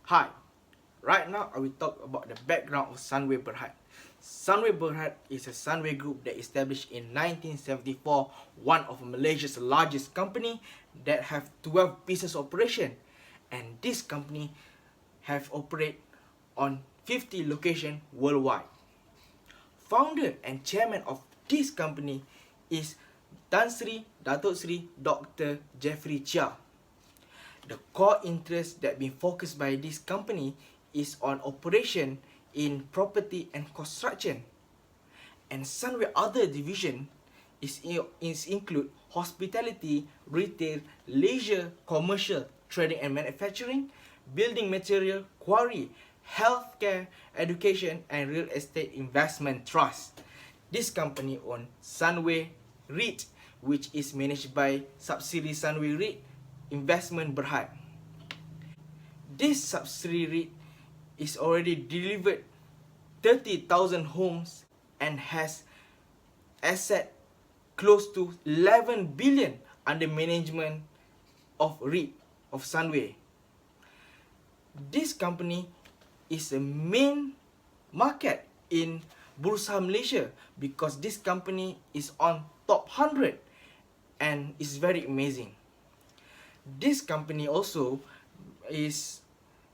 Hi, right now I will talk about the background of Sunway Berhad. Sunway Berhad is a Sunway group that established in 1974, one of Malaysia's largest company that have 12 business operation, and this company have operate on 50 locations worldwide. Founder and chairman of this company is Tan Sri Datuk Sri Dr. Jeffrey Chia. The core interest that been focused by this company is on operation in property and construction. And Sunway other division is include hospitality, retail, leisure, commercial, trading and manufacturing, building material, quarry, healthcare, education and real estate investment trust. This company owns Sunway REIT, which is managed by subsidiary Sunway REIT Investment Berhad. This subsidiary is already delivered 30,000 homes and has asset close to 11 billion under management of REIT of Sunway. This company is a main market in Bursa Malaysia because this company is on top 100 and is very amazing. This company also is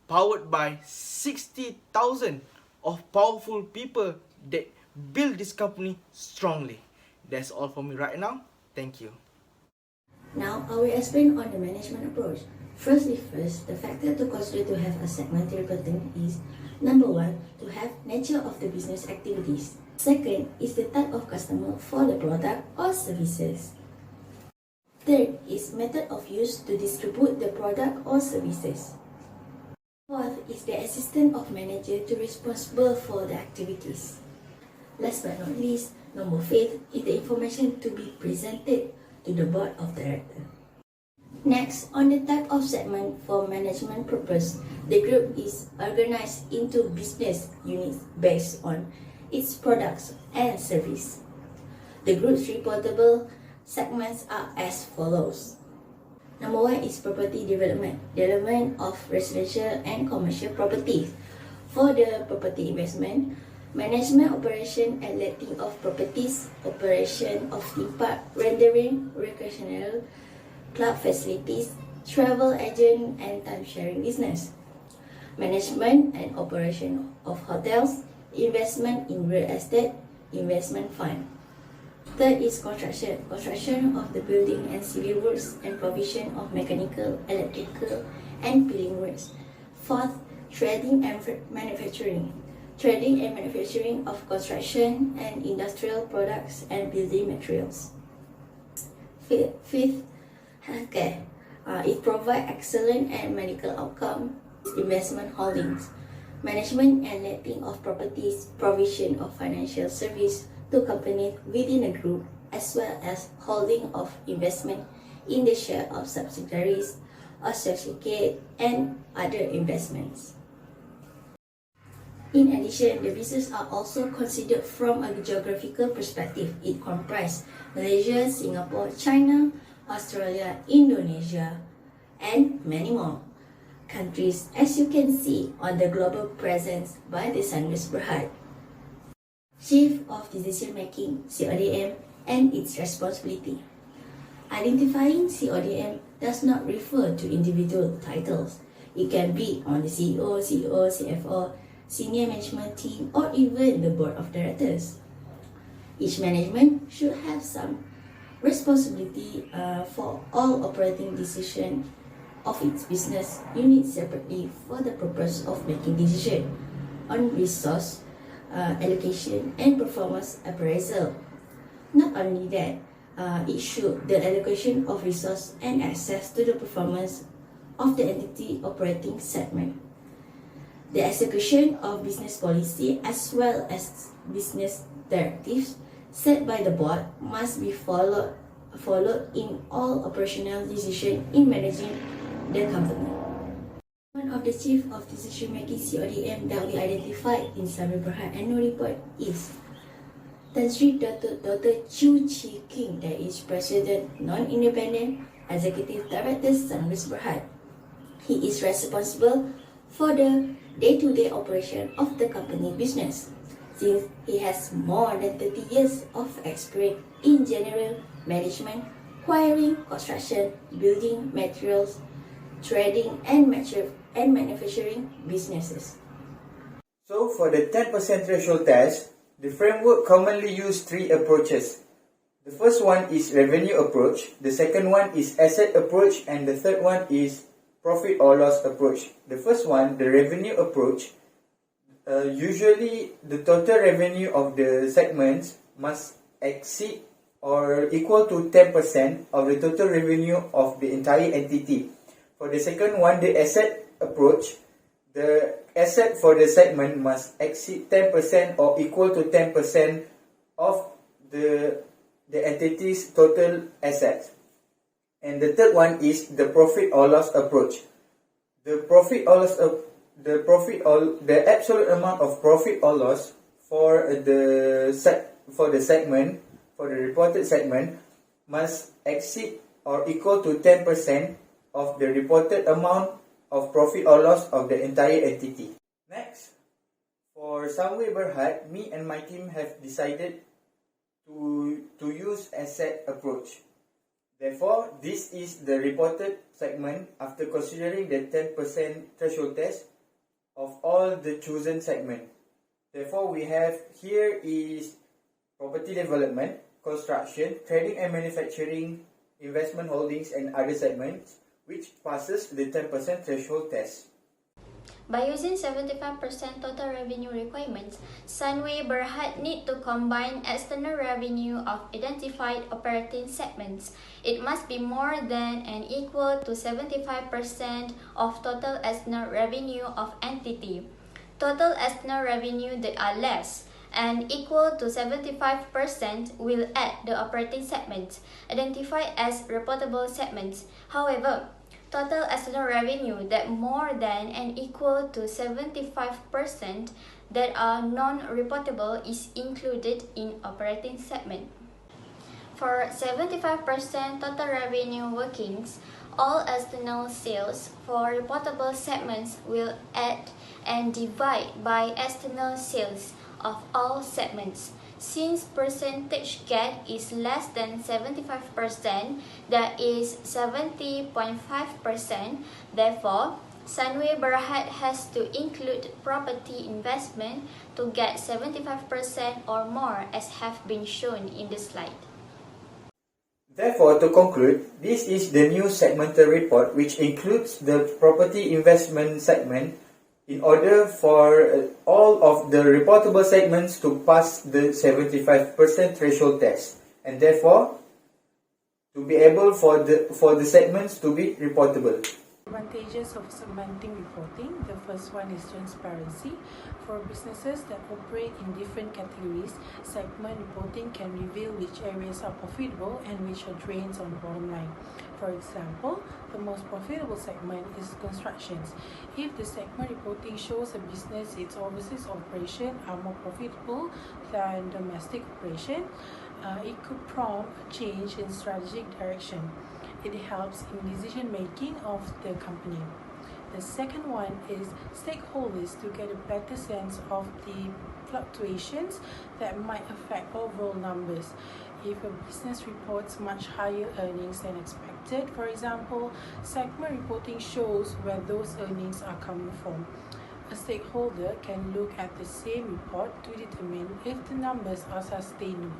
powered by 60,000 of powerful people that build this company strongly. That's all for me right now. Thank you. Now, I will explain on the management approach. First, the factor to consider to have a segmented reporting is number 1, to have nature of the business activities. Second is the type of customer for the product or services. Third is method of use to distribute the product or services. Fourth is the assistant of manager to responsible for the activities. Last but not least, number 5 is the information to be presented to the board of directors. Next, on the type of segment for management purpose, the group is organized into business units based on its products and service. The group's reportable segments are as follows. Number 1 is property development of residential and commercial properties. For the property investment, management, operation and letting of properties, operation of theme park, rendering, recreational, club facilities, travel agent and time sharing business. Management and operation of hotels, investment in real estate, investment fund. Third is construction of the building and civil works and provision of mechanical, electrical and building works. Fourth, trading and manufacturing of construction and industrial products and building materials. Fifth, healthcare. It provides excellent and medical outcome. Investment holdings, management and letting of properties, provision of financial service to companies within a group, as well as holding of investment in the share of subsidiaries, associates, and other investments. In addition, the business are also considered from a geographical perspective. It comprises Malaysia, Singapore, China, Australia, Indonesia, and many more countries, as you can see on the global presence by the Sunway Berhad. Chief of Decision Making, CODM, and its responsibility. Identifying CODM does not refer to individual titles. It can be on the CEO, CFO, senior management team, or even the board of directors. Each management should have some responsibility for all operating decisions of its business unit separately for the purpose of making decisions on resource allocation and performance appraisal. Not only that, it should the allocation of resource and access to the performance of the entity operating segment. The execution of business policy as well as business directives set by the board must be followed in all operational decisions in managing the company. One of the Chief of Decision Making CODM that we identified in Sunway Berhad annual report is Tan Sri Dr. Chu Chi King, that is President Non-Independent Executive Director Sunway Berhad. He is responsible for the day-to-day operation of the company business, since he has more than 30 years of experience in general management, acquiring, construction, building materials, trading and manufacturing businesses. So for the 10% threshold test, the framework commonly uses three approaches. The first one is revenue approach, the second one is asset approach, and the third one is profit or loss approach. The first one, the revenue approach, usually the total revenue of the segments must exceed or equal to 10% of the total revenue of the entire entity. For the second one, the asset approach, the asset for the segment must exceed 10% or equal to 10% of the entity's total assets. And the third one is the profit or loss approach. The absolute amount of profit or loss for the segment, for the reported segment, must exceed or equal to 10% of the reported amount of profit or loss of the entire entity. Next, for Sunway Berhad, me and my team have decided to use asset approach. Therefore, this is the reported segment after considering the 10% threshold test of all the chosen segment. Therefore, we have here is property development, construction, trading and manufacturing, investment holdings and other segments, which passes the 10% threshold test. By using 75% total revenue requirements, Sunway Berhad need to combine external revenue of identified operating segments. It must be more than and equal to 75% of total external revenue of entity. Total external revenue that are less and equal to 75% will add the operating segments identified as reportable segments. However, total external revenue that more than and equal to 75% that are non-reportable is included in operating segment. For 75% total revenue workings, all external sales for reportable segments will add and divide by external sales of all segments. Since percentage gap is less than 75%, that is 70.5%, therefore, Sunway Berhad has to include property investment to get 75% or more as have been shown in the slide. Therefore, to conclude, this is the new segmental report which includes the property investment segment in order for all of the reportable segments to pass the 75% threshold test, and therefore to be able for the segments to be reportable. Advantages of segmenting reporting. The first one is transparency. For businesses that operate in different categories, segment reporting can reveal which areas are profitable and which are drains on the bottom line. For example, the most profitable segment is constructions. If the segment reporting shows a business its overseas operation are more profitable than domestic operation, it could prompt a change in strategic direction. It helps in decision making of the company. The second one is stakeholders to get a better sense of the fluctuations that might affect overall numbers. If a business reports much higher earnings than expected, for example, segment reporting shows where those earnings are coming from. A stakeholder can look at the same report to determine if the numbers are sustainable.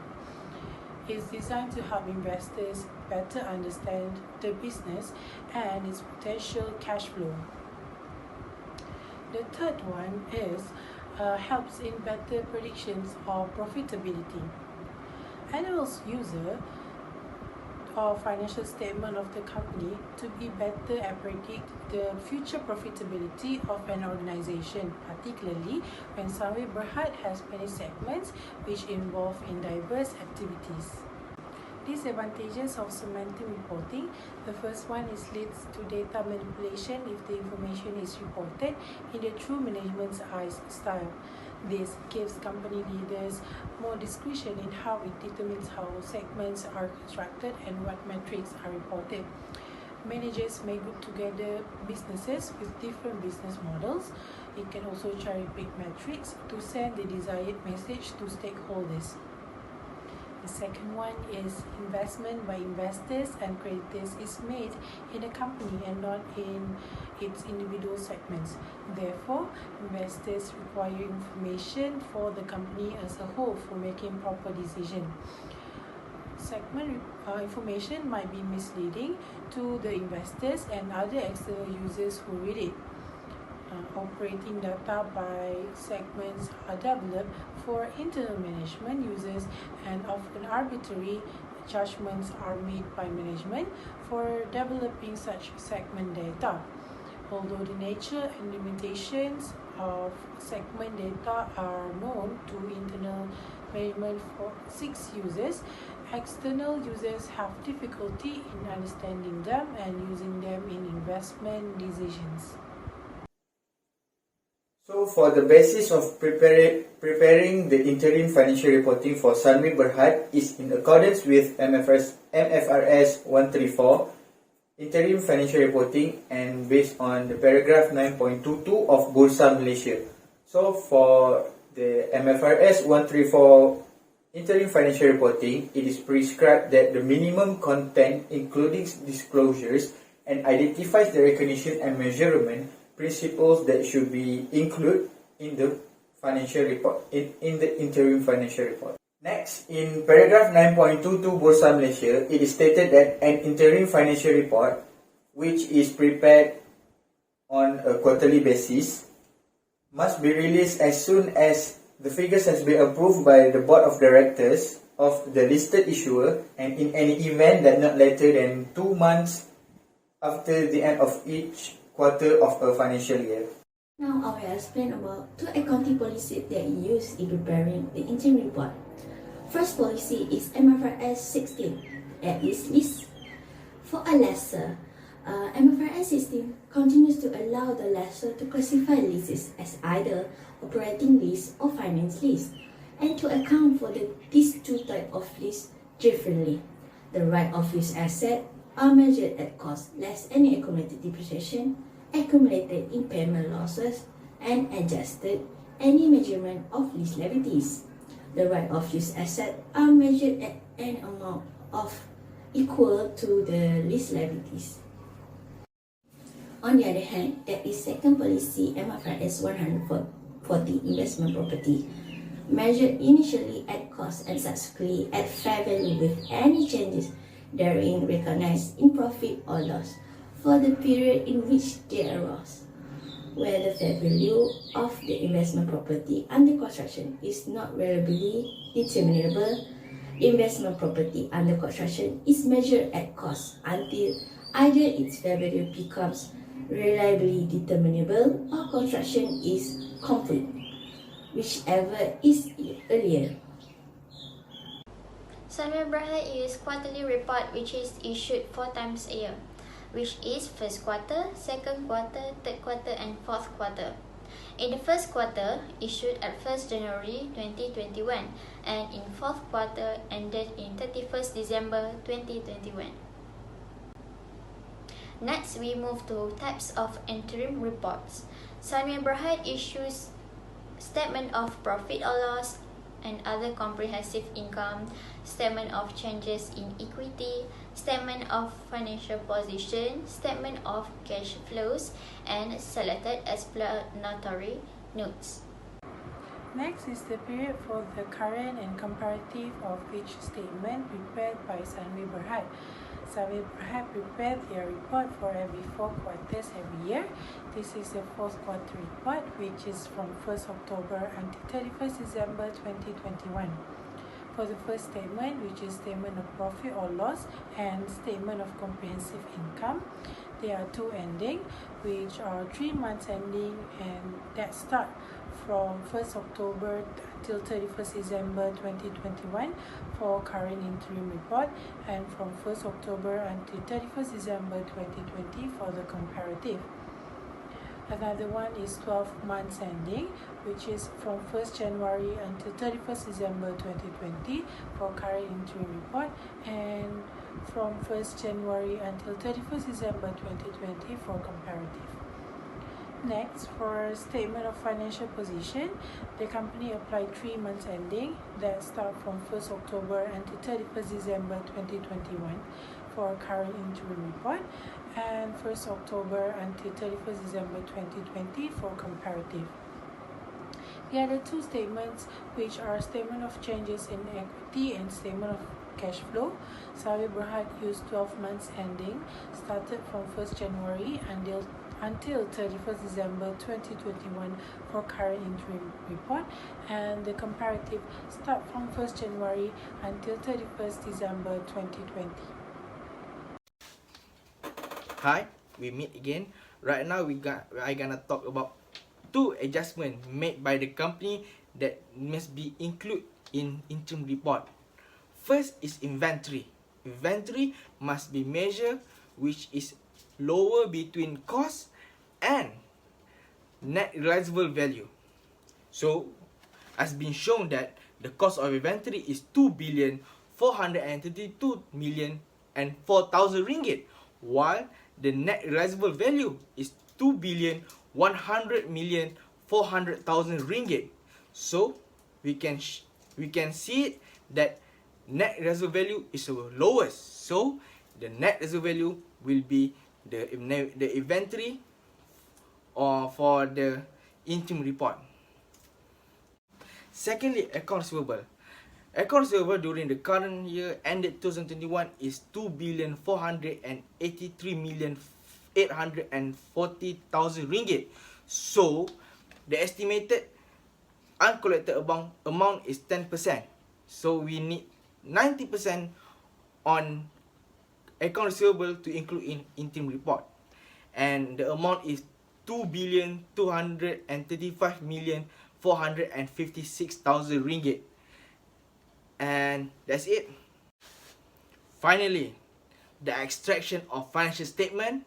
It's designed to help investors better understand the business and its potential cash flow. The third one is helps in better predictions of profitability. Analysts user or financial statement of the company to be better at predict the future profitability of an organization, particularly when Sunway Berhad has many segments which involve in diverse activities. Disadvantages of segmenting reporting. The first one is leads to data manipulation if the information is reported in the true management's style. This gives company leaders more discretion in how it determines how segments are constructed and what metrics are reported. Managers may group together businesses with different business models. It can also cherry-pick metrics to send the desired message to stakeholders. The second one is investment by investors and creditors is made in a company and not in its individual segments. Therefore, investors require information for the company as a whole for making proper decisions. Segment information might be misleading to the investors and other external users who read it. Operating data by segments are developed for internal management users, and often arbitrary judgments are made by management for developing such segment data. Although the nature and limitations of segment data are known to internal management for 6 users, external users have difficulty in understanding them and using them in investment decisions. So for the basis of preparing the interim financial reporting for Sunway Berhad is in accordance with MFRS 134 interim financial reporting and based on the paragraph 9.22 of Bursa Malaysia. So for the MFRS 134 interim financial reporting, it is prescribed that the minimum content including disclosures and identifies the recognition and measurement principles that should be included in the financial report in the interim financial report. Next, in paragraph 9.22 Bursa Malaysia, it is stated that an interim financial report, which is prepared on a quarterly basis, must be released as soon as the figures has been approved by the board of directors of the listed issuer, and in any event that not later than 2 months after the end of each quarter of a financial year. Now I will explain about 2 accounting policies that are used in preparing the interim report. First policy is MFRS 16, that is lease. For a lessor, MFRS 16 continues to allow the lessor to classify leases as either operating lease or finance lease, and to account for these 2 types of lease differently. The right of use asset are measured at cost less any accumulated depreciation, accumulated impairment losses, and adjusted any measurement of lease liabilities. The right of use asset are measured at an amount of equal to the lease liabilities. On the other hand, there is second policy MFRS 140 investment property, measured initially at cost and subsequently at fair value with any changes therein recognized in profit or loss for the period in which they arose, where the fair value of the investment property under construction is not reliably determinable. Investment property under construction is measured at cost until either its fair value becomes reliably determinable or construction is complete, whichever is earlier. Sunway Berhad use quarterly report which is issued 4 times a year, which is first quarter, second quarter, third quarter, and fourth quarter. In the first quarter, issued at 1st January 2021, and in fourth quarter, ended in 31st December 2021. Next, we move to types of interim reports. Sunway Berhad issues statement of profit or loss and other comprehensive income, statement of changes in equity, statement of financial position, statement of cash flows, and selected explanatory notes. Next is the period for the current and comparative of each statement prepared by Sunway Berhad. Sunway Berhad prepared their report for every 4 quarters every year. This is the 4th quarter report, which is from 1st October until 31st December 2021. For the first statement, which is statement of profit or loss and statement of comprehensive income, there are 2 ending, which are 3 months ending, and that start from 1st October till 31st December 2021 for current interim report, and from 1st October until 31st December 2020 for the comparative. Another one is 12 months ending, which is from 1st January until 31st December 2020 for current interim report, and from 1st January until 31st December 2020 for comparative. Next, for statement of financial position, the company applied 3 months ending that start from 1st October until 31st December 2021 for current interim report, and 1st October until 31st December 2020 for comparative. The other two statements, which are statement of changes in equity and statement of cash flow, Sunway Berhad used 12 months ending started from 1st January until 31st December 2021 for current interim report, and the comparative start from 1st January until 31st December 2020. Hi, we meet again. Right now I gonna talk about 2 adjustments made by the company that must be included in interim report. First is inventory. Inventory must be measured which is lower between cost and net realizable value. So, as been shown that the cost of inventory is 2,432,004,000 ringgit, while the net realizable value is 2,100,400,000 ringgit. So, we can see it that net realizable value is the lowest. So, the net realizable value will be the inventory or for the interim report. Secondly, accounts receivable. Accounts receivable during the current year ended 2021 is 2,483,840,000 ringgit. So, the estimated uncollected amount is 10%. So, we need 90% on accounts receivable to include in interim report. And the amount is 2,235,456,000 ringgit. And that's it. Finally, the extraction of financial statement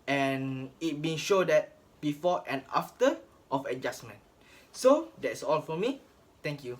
and it being shown that before and after of adjustment. So that's all for me. Thank you.